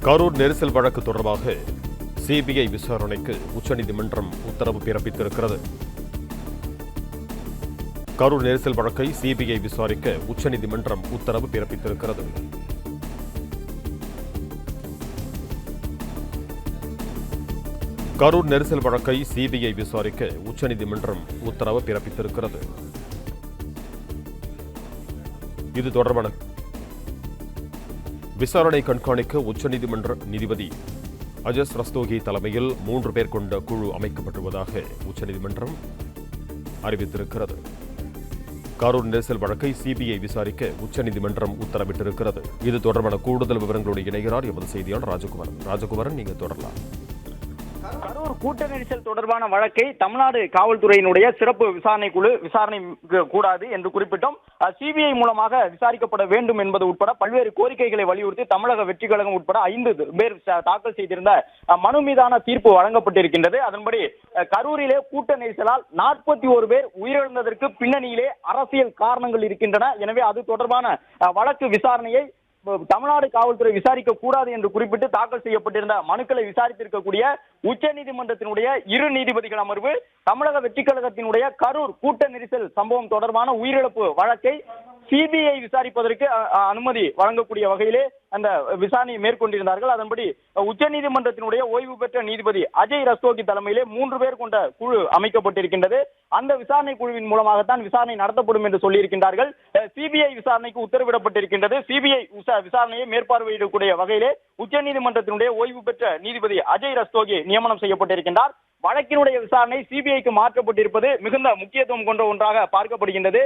கரூர் நெரிசல் வழக்கு தொடர்பாக சிபிஐ விசாரணைக்கு உச்சநீதிமன்றம் உத்தரவு பிறப்பித்திருக்கிறது. கரூர் நெரிசல் வழக்கை சிபிஐ விசாரிக்க உச்சநீதிமன்றம் உத்தரவு பிறப்பித்திருக்கிறது. கரூர் நெரிசல் வழக்கை சிபிஐ விசாரிக்க உச்சநீதிமன்றம் உத்தரவு பிறப்பித்திருக்கிறது. இது தொடர்பான விசாரணை கண்காணிக்க உச்சநீதிமன்ற நீதிபதி அஜஸ் ரஸ்தோகி தலைமையில் 3 பேர் கொண்ட குழு அமைக்கப்பட்டுள்ளதாக உச்சநீதிமன்றம் அறிவித்திருக்கிறது. கரூர் நெரிசல் வழக்கை சிபிஐ விசாரிக்க உச்சநீதிமன்றம் உத்தரவிட்டிருக்கிறது. இது தொடர்பான கூடுதல் விவரங்களோடு இணைகிறார் எமது செய்தியாளர் ராஜகுமாரன். நீங்க தொடரலாம். கரூர் கூட்ட நெரிசல் தொடர்பான வழக்கை தமிழ்நாடு காவல்துறையினுடைய சிறப்பு விசாரணை குழு விசாரணை கூடாது என்று குறிப்பிட்டோம். சிபிஐ மூலமாக விசாரிக்கப்பட வேண்டும் என்பது உட்பட பல்வேறு கோரிக்கைகளை வலியுறுத்தி தமிழக வெற்றி கழகம் உட்பட 5 பேர் தாக்கல் செய்திருந்த மனு மீதான தீர்ப்பு வழங்கப்பட்டிருக்கின்றது. அதன்படி கரூரிலே கூட்ட நெரிசலால் 41 பேர் உயிரிழந்ததற்கு பின்னணியிலே அரசியல் காரணங்கள் இருக்கின்றன. எனவே அது தொடர்பான வழக்கு விசாரணையை தமிழ்நாடு காவல்துறை விசாரிக்க கூடாது என்று குறிப்பிட்டு தாக்கல் செய்யப்பட்டிருந்த மனுக்களை விசாரித்திருக்கக்கூடிய உச்சநீதிமன்றத்தினுடைய 2 நீதிபதிகள் அமர்வு தமிழக வெற்றி கழகத்தினுடைய கரூர் கூட்ட நெரிசல் சம்பவம் தொடர்பான உயிரிழப்பு வழக்கை சிபிஐ விசாரிப்பதற்கு அனுமதி வழங்கக்கூடிய வகையிலே அந்த விசாரணையை மேற்கொண்டிருந்தார்கள். அதன்படி உச்சநீதிமன்றத்தினுடைய ஓய்வு பெற்ற நீதிபதி அஜய் ரஸ்தோகி தலைமையிலே 3 பேர் கொண்ட குழு அமைக்கப்பட்டிருக்கின்றது. அந்த விசாரணை குழுவின் மூலமாகத்தான் விசாரணை நடத்தப்படும் என்று சொல்லியிருக்கின்றார்கள். சிபிஐ விசாரணைக்கு உத்தரவிடப்பட்டிருக்கின்றது. சிபிஐ விசாரணையை மேற்பார்வையிடக்கூடிய வகையிலே உச்சநீதிமன்றத்தினுடைய ஓய்வு பெற்ற நீதிபதி அஜய் ரஸ்தோகி நியமனம் செய்யப்பட்டிருக்கின்றார். வழக்கினுடைய விசாரணை சிபிஐக்கு மாற்றப்பட்டிருப்பது மிகுந்த முக்கியத்துவம் கொண்ட ஒன்றாக பார்க்கப்படுகின்றது.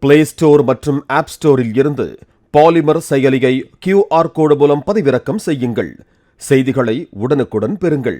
பிளே ஸ்டோர் மற்றும் ஆப் ஸ்டோரில் இருந்து பாலிமர் செயலியை QR கோடு மூலம் பதிவிறக்கம் செய்யுங்கள். செய்திகளை உடனுக்குடன் பெறுங்கள்.